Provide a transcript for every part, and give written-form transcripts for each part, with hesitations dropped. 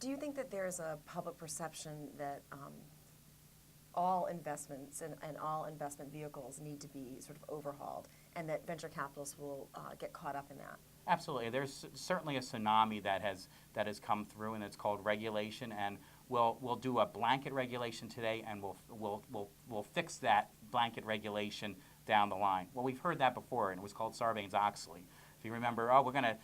Do you think that there's a public perception that all investments and all investment vehicles need to be sort of overhauled, and that venture capitalists will get caught up in that? Absolutely. There's certainly a tsunami that has come through, and it's called regulation. And we'll do a blanket regulation today, and we'll fix that blanket regulation down the line. Well, we've heard that before, and it was called Sarbanes-Oxley. If you remember, we're going to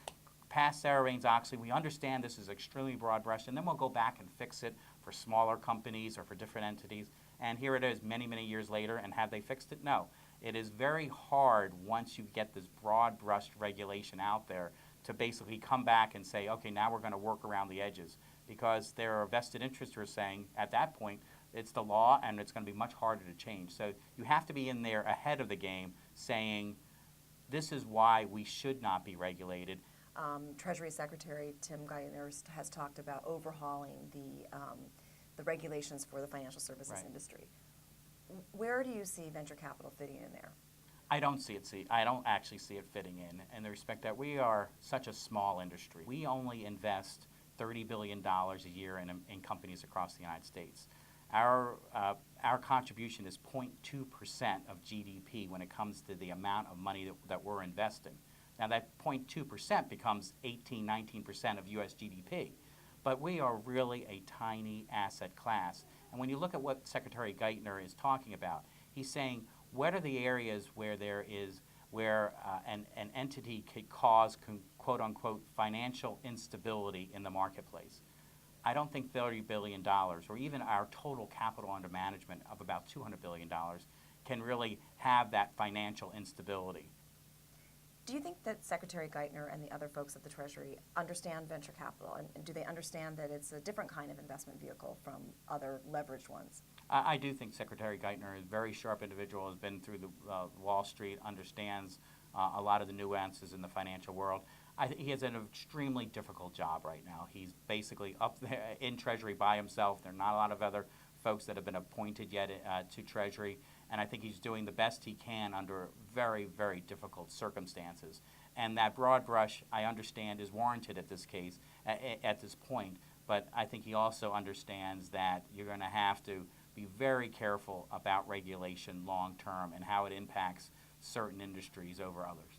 pass Sarbanes-Oxley. We understand this is extremely broad brush, and then we'll go back and fix it for smaller companies or for different entities. And here it is many, many years later, and have they fixed it? No. It is very hard once you get this broad brushed regulation out there to basically come back and say, okay, now we're going to work around the edges, because there are vested interests who are saying at that point it's the law and it's going to be much harder to change. So you have to be in there ahead of the game saying this is why we should not be regulated. Treasury Secretary Tim Geithner has talked about overhauling the regulations for the financial services Right. industry. Where do you see venture capital fitting in there? I don't actually see it fitting in the respect that we are such a small industry. We only invest $30 billion a year in companies across the United States. Our contribution is 0.2% of GDP when it comes to the amount of money that we're investing. Now that 0.2% becomes 18, 19% of US GDP. But we are really a tiny asset class. And when you look at what Secretary Geithner is talking about, he's saying, what are the areas where an entity could cause quote unquote financial instability in the marketplace? I don't think $30 billion, or even our total capital under management of about $200 billion, can really have that financial instability. Do you think that Secretary Geithner and the other folks at the Treasury understand venture capital, and do they understand that it's a different kind of investment vehicle from other leveraged ones? I do think Secretary Geithner is a very sharp individual, has been through the Wall Street, understands a lot of the nuances in the financial world. He has an extremely difficult job right now. He's basically up there in Treasury by himself. There are not a lot of other folks that have been appointed yet to Treasury, and I think he's doing the best he can under very, very difficult circumstances. And that broad brush, I understand, is warranted at this case, at this point, but I think he also understands that you're going to have to be very careful about regulation long term and how it impacts certain industries over others.